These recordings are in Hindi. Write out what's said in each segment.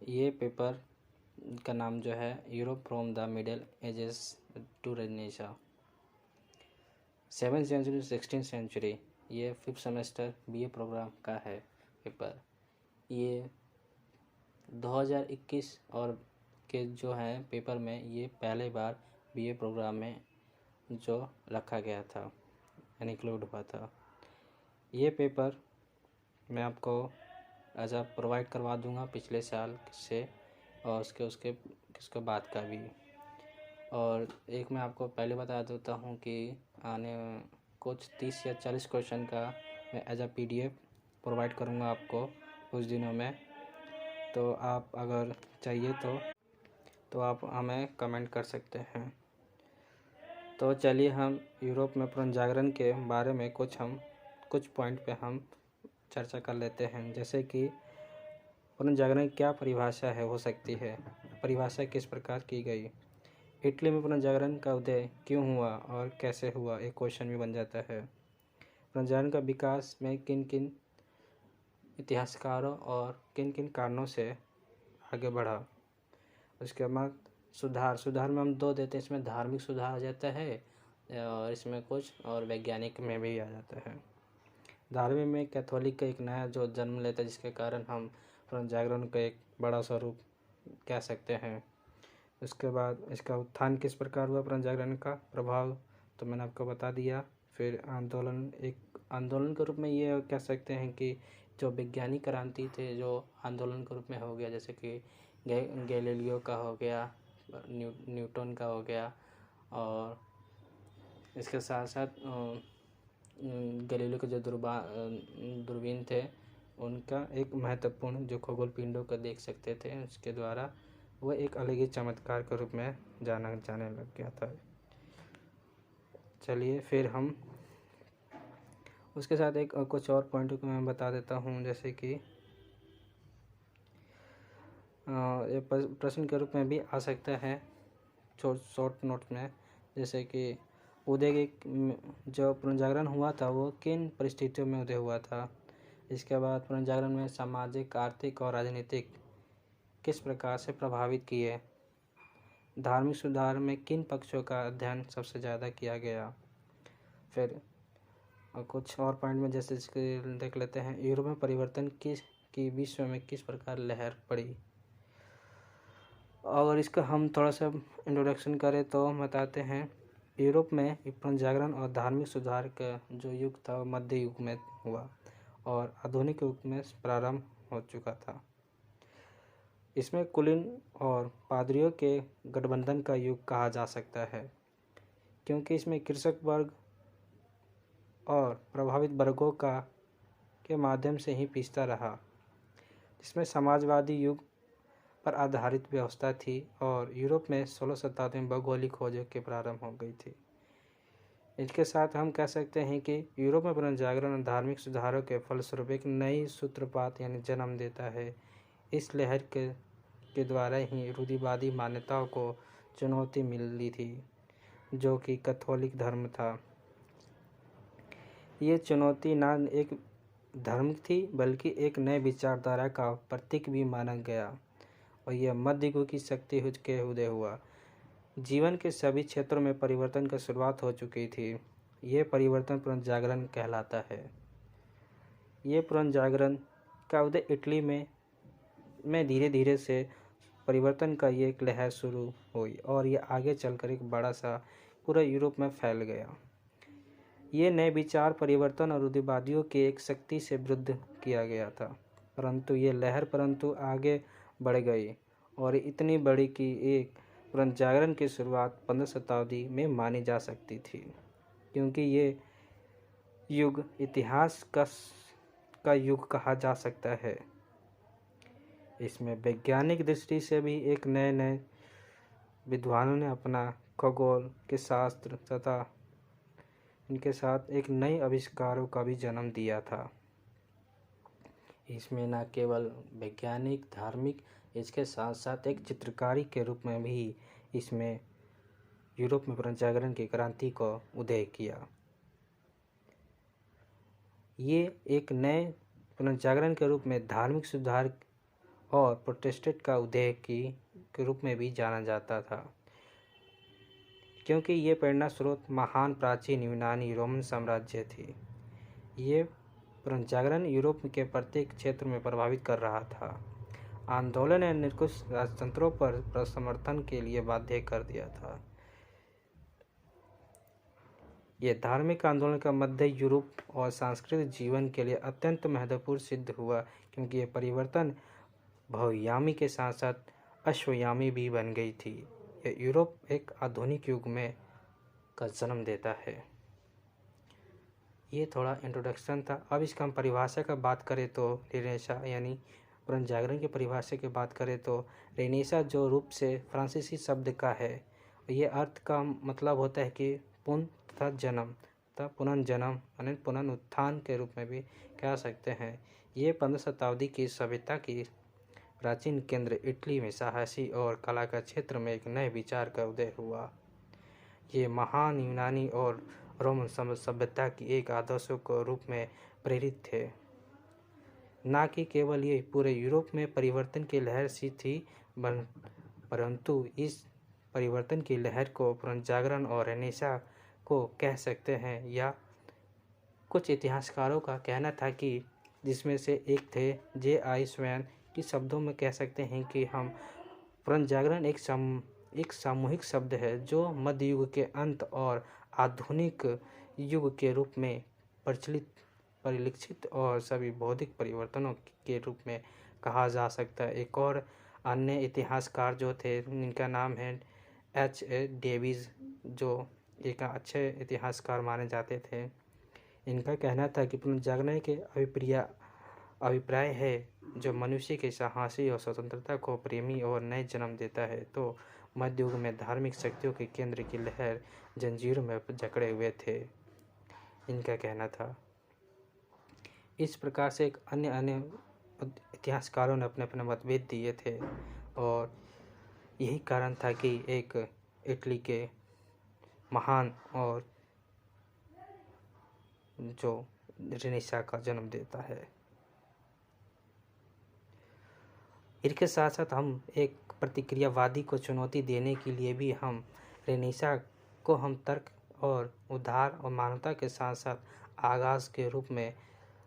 ये पेपर का नाम जो है Europe from the middle ages to renaissance, 7th century 16th century. ये 5th सेमेस्टर बीए प्रोग्राम का है पेपर। ये 2021 और के जो है पेपर में ये पहले बार बीए प्रोग्राम में जो रखा गया था, इंक्लूड हुआ था। ये पेपर मैं आपको एज प्रोवाइड करवा दूंगा पिछले साल से और उसके बाद का भी। और एक मैं आपको पहले बता देता हूँ कि आने कुछ 30 या 40 क्वेश्चन का मैं एज PDF प्रोवाइड करूँगा आपको कुछ दिनों में। तो आप अगर चाहिए तो आप हमें कमेंट कर सकते हैं। तो चलिए हम यूरोप में पुनर्जागरण के बारे में कुछ पॉइंट पे हम चर्चा कर लेते हैं। जैसे कि पुनर्जागरण क्या परिभाषा हो सकती है, परिभाषा किस प्रकार की गई, इटली में पुनर्जागरण का उदय क्यों हुआ और कैसे हुआ, एक क्वेश्चन भी बन जाता है। पुनर्जागरण का विकास में किन किन इतिहासकारों और किन किन कारणों से आगे बढ़ा। उसके बाद सुधार में हम 2 देते हैं, इसमें धार्मिक सुधार आ जाता है और इसमें कुछ और वैज्ञानिक में भी आ जाता है। धार्मिक में कैथोलिक का एक नया जो जन्म लेता है, जिसके कारण हम पुनर्जागरण का एक बड़ा स्वरूप कह सकते हैं। उसके बाद इसका उत्थान किस प्रकार हुआ, पुनर्जागरण का प्रभाव तो मैंने आपको बता दिया। फिर आंदोलन के रूप में ये कह सकते हैं कि जो वैज्ञानिक क्रांति थे जो आंदोलन के रूप में हो गया, जैसे कि गैलीलियो का हो गया, न्यूटन का हो गया, और इसके साथ साथ गैलीलियो के जो दूरबीन थे उनका एक महत्वपूर्ण जो खगोल पिंडों को देख सकते थे, उसके द्वारा वह एक अलग ही चमत्कार के रूप में जाने लग गया था। चलिए फिर हम उसके साथ एक कुछ और पॉइंट को मैं बता देता हूँ। जैसे कि ये प्रश्न के रूप में भी आ सकता है शॉर्ट नोट में। जैसे कि उदय जो पुनर्जागरण हुआ था वो किन परिस्थितियों में उदय हुआ था। इसके बाद पुनर्जागरण में सामाजिक, आर्थिक और राजनीतिक किस प्रकार से प्रभावित किए। धार्मिक सुधार में किन पक्षों का अध्ययन सबसे ज़्यादा किया गया। फिर कुछ और पॉइंट में जैसे देख लेते हैं, यूरोप में परिवर्तन की विश्व में किस प्रकार लहर पड़ी। अगर इसका हम थोड़ा सा इंट्रोडक्शन करें तो बताते हैं, यूरोप में पुनर्जागरण और धार्मिक सुधार का जो युग था मध्य युग में हुआ और आधुनिक युग में प्रारंभ हो चुका था। इसमें कुलीन और पादरियों के गठबंधन का युग कहा जा सकता है, क्योंकि इसमें कृषक वर्ग और प्रभावित वर्गों के माध्यम से ही पिसता रहा। इसमें समाजवादी युग पर आधारित व्यवस्था थी और यूरोप में 16 शताब्दी में भौगोलिक खोजों के प्रारंभ हो गई थी। इसके साथ हम कह सकते हैं कि यूरोप में पुनर्जागरण और धार्मिक सुधारों के फलस्वरूप एक नई सूत्रपात यानी जन्म देता है। इस लहर के द्वारा ही रूढ़िवादी मान्यताओं को चुनौती मिली थी, जो कि कैथोलिक धर्म था। ये चुनौती न एक धर्म थी बल्कि एक नए विचारधारा का प्रतीक भी माना गया और यह मध्य युग की शक्ति के उदय हुआ। जीवन के सभी क्षेत्रों में परिवर्तन की शुरुआत हो चुकी थी। यह परिवर्तन पुनर्जागरण कहलाता है। ये पुनर्जागरण का उदय इटली में धीरे धीरे से परिवर्तन का ये एक लहर शुरू हुई और ये आगे चलकर एक बड़ा सा पूरा यूरोप में फैल गया। ये नए विचार, परिवर्तन और रूढ़िवादियों की एक शक्ति से विरुद्ध किया गया था, परंतु ये लहर आगे बढ़ गई और इतनी बड़ी कि एक पुनर्जागरण की शुरुआत 15वीं शताब्दी में मानी जा सकती थी, क्योंकि ये युग इतिहास का युग कहा जा सकता है। इसमें वैज्ञानिक दृष्टि से भी एक नए विद्वानों ने अपना खगोल के शास्त्र तथा इनके साथ एक नए आविष्कारों का भी जन्म दिया था। इसमें न केवल वैज्ञानिक, धार्मिक, इसके साथ साथ एक चित्रकारी के रूप में भी इसमें यूरोप में पुनर्जागरण की क्रांति को उदय किया। ये एक नए पुनर्जागरण के रूप में धार्मिक सुधार और प्रोटेस्टेंट का उदय के रूप में भी जाना जाता था, क्योंकि ये प्रेरणा स्रोत महान प्राचीन यूनानी रोमन साम्राज्य थी। ये पुनर्जागरण यूरोप के प्रत्येक क्षेत्र में प्रभावित कर रहा था। आंदोलन ने निरंकुश राजतंत्रों पर समर्थन के लिए बाध्य कर दिया था। यह धार्मिक आंदोलन का मध्य यूरोप और सांस्कृतिक जीवन के लिए अत्यंत महत्वपूर्ण सिद्ध हुआ, क्योंकि यह परिवर्तन बहुयामी के साथ साथ अश्वयामी भी बन गई थी। यह यूरोप एक आधुनिक युग में का जन्म देता है। ये थोड़ा इंट्रोडक्शन था। अब इसका हम परिभाषा का बात करें तो रेनेसा यानी पुनर्जागरण की परिभाषा की बात करें तो रेनेसा जो रूप से फ्रांसीसी शब्द का है, ये अर्थ का मतलब होता है कि पुनः तथा जन्म तथा पुनर्जन्म यानी पुनरुत्थान के रूप में भी कह सकते हैं। ये 15वीं शताब्दी की सभ्यता की प्राचीन केंद्र इटली में साहसी और कला का क्षेत्र में एक नए विचार का उदय हुआ। ये महान यूनानी और रोमन सभ्यता की एक आदर्शों के रूप में प्रेरित थे। न कि केवल ये पूरे यूरोप में परिवर्तन की लहर सी थी, परंतु इस परिवर्तन की लहर को पुनर्जागरण और रेनेसां को कह सकते हैं। या कुछ इतिहासकारों का कहना था कि जिसमें से एक थे J.I. स्वैन, की शब्दों में कह सकते हैं कि हम पुनर्जागरण एक सामूहिक शब्द है जो मध्य युग के अंत और आधुनिक युग के रूप में परिलक्षित और सभी बौद्धिक परिवर्तनों के रूप में कहा जा सकता है। एक और अन्य इतिहासकार जो थे जिनका नाम है H.A. डेविस, जो एक अच्छे इतिहासकार माने जाते थे। इनका कहना था कि पुनर्जागरण के अभिप्राय है जो मनुष्य के साहसी और स्वतंत्रता को प्रेमी और नए जन्म देता है। तो मध्य युग में धार्मिक शक्तियों के केंद्र की लहर जंजीरों में जकड़े हुए थे, इनका कहना था। इस प्रकार से एक अन्य इतिहासकारों ने अपने अपने मतभेद दिए थे और यही कारण था कि एक इटली के महान और जो रेनेसां का जन्म देता है। इसके साथ साथ हम एक प्रतिक्रियावादी को चुनौती देने के लिए भी हम रेनेसां को हम तर्क और उद्धार और मानवता के साथ साथ आगाज के रूप में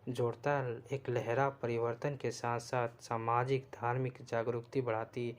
जोड़ता एक लहरा परिवर्तन के साथ साथ सामाजिक धार्मिक जागरूकता बढ़ाती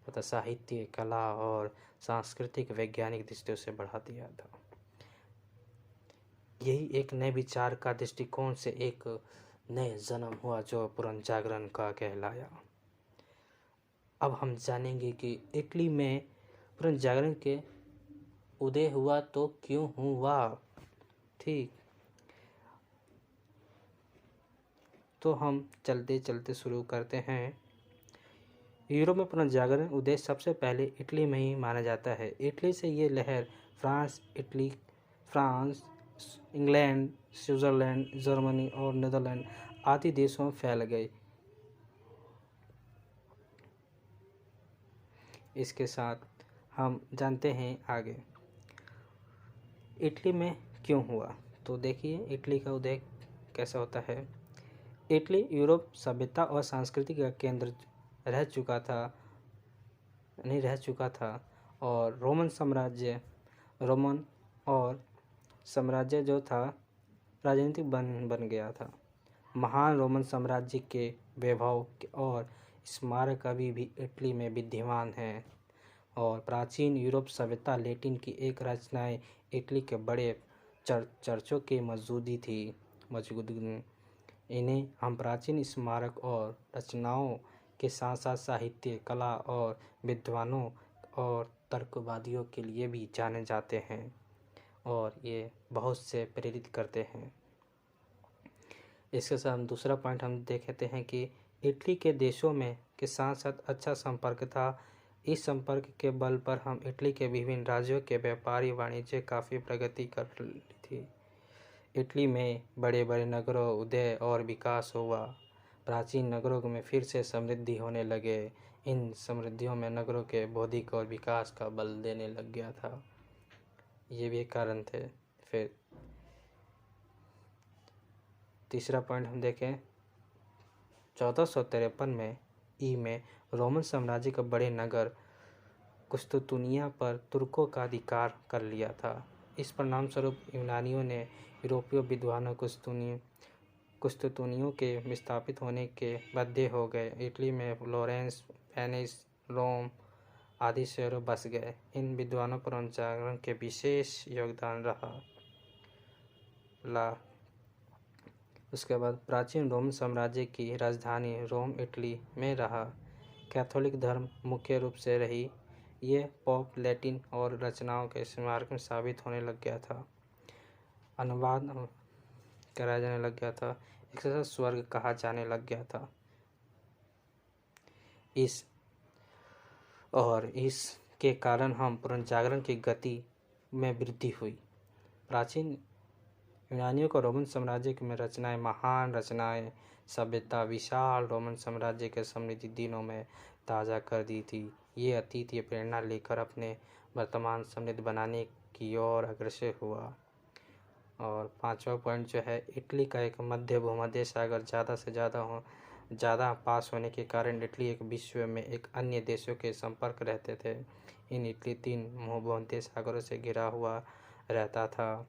तथा साहित्य कला और सांस्कृतिक वैज्ञानिक दृष्टियों से बढ़ा दिया था। यही एक नए विचार का दृष्टिकोण से एक नए जन्म हुआ जो पुनर्जागरण का कहलाया। अब हम जानेंगे कि इटली में पुनर्जागरण के उदय हुआ तो क्यों हुआ। ठीक, तो हम चलते चलते शुरू करते हैं। यूरोप में पुनर्जागरण उदय सबसे पहले इटली में ही माना जाता है। इटली से ये लहर फ्रांस, इंग्लैंड, स्विट्जरलैंड, जर्मनी और नीदरलैंड आदि देशों में फैल गई। इसके साथ हम जानते हैं आगे इटली में क्यों हुआ। तो देखिए इटली का उदय कैसा होता है। इटली यूरोप सभ्यता और संस्कृति का केंद्र रह चुका था और रोमन साम्राज्य जो था राजनीतिक बन गया था। महान रोमन साम्राज्य के वैभव और स्मारक अभी भी इटली में विद्यमान हैं और प्राचीन यूरोप सभ्यता लैटिन की एक रचनाएं इटली के बड़े चर्चों की मौजूदी थी। इन्हें हम प्राचीन स्मारक और रचनाओं के साथ साथ साहित्य कला और विद्वानों और तर्कवादियों के लिए भी जाने जाते हैं और ये बहुत से प्रेरित करते हैं। इसके साथ हम दूसरा पॉइंट हम देखते हैं कि इटली के देशों में के साथ साथ अच्छा संपर्क था। इस संपर्क के बल पर हम इटली के विभिन्न राज्यों के व्यापारी वाणिज्य काफ़ी प्रगति कर ली थी। इटली में बड़े बड़े नगरों उदय और विकास हुआ। प्राचीन नगरों में फिर से समृद्धि होने लगे। इन समृद्धियों में नगरों के बौद्धिक और विकास का बल देने लग गया था। ये भी एक कारण थे। फिर तीसरा पॉइंट हम देखें 1453 में ई में रोमन साम्राज्य का बड़े नगर कुस्तुतुनिया पर तुर्कों का अधिकार कर लिया था। इस परिणामस्वरूप यूनानियों ने यूरोपीय विद्वानों कुस्तुतुनियों के विस्थापित होने के बाध्य हो गए। इटली में फ्लोरेंस, वेनिस, रोम आदि शहरों बस गए। इन विद्वानों पर पुनर्जागरण के विशेष योगदान ला। उसके बाद प्राचीन रोमन साम्राज्य की राजधानी रोम इटली में रहा। कैथोलिक धर्म मुख्य रूप से रही। ये पोप लैटिन और रचनाओं के स्मारक में साबित होने लग गया था। अनुवाद कराया जाने लग गया था। एक स्वर्ग कहा जाने लग गया था। इसके कारण हम पुनर्जागरण की गति में वृद्धि हुई। प्राचीन यूनानियों को रोमन साम्राज्य में रचनाएं, महान रचनाएं, सभ्यता विशाल रोमन साम्राज्य के समृद्धि दिनों में ताज़ा कर दी थी। ये अतीत की प्रेरणा लेकर अपने वर्तमान समृद्ध बनाने की ओर अग्रसर हुआ। और 5वां पॉइंट जो है, इटली का एक मध्य भूमध्य सागर ज़्यादा पास होने के कारण इटली एक विश्व में एक अन्य देशों के संपर्क रहते थे। इटली 3 भूमध्य सागरों से घिरा हुआ रहता था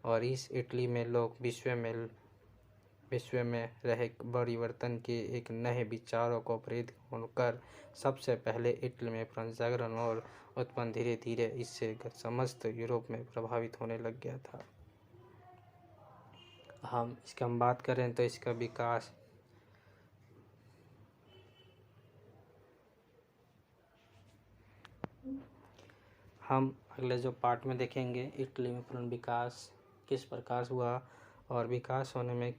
और इस इटली में लोग विश्व में रहे परिवर्तन के एक नए विचारों को प्रेरित होकर सबसे पहले इटली में पुनर्जागरण और उत्पन्न धीरे धीरे इससे समस्त यूरोप में प्रभावित होने लग गया था। हम बात करें तो इसका विकास हम अगले जो पार्ट में देखेंगे। इटली में पुनर्विकास किस प्रकार हुआ और विकास होने में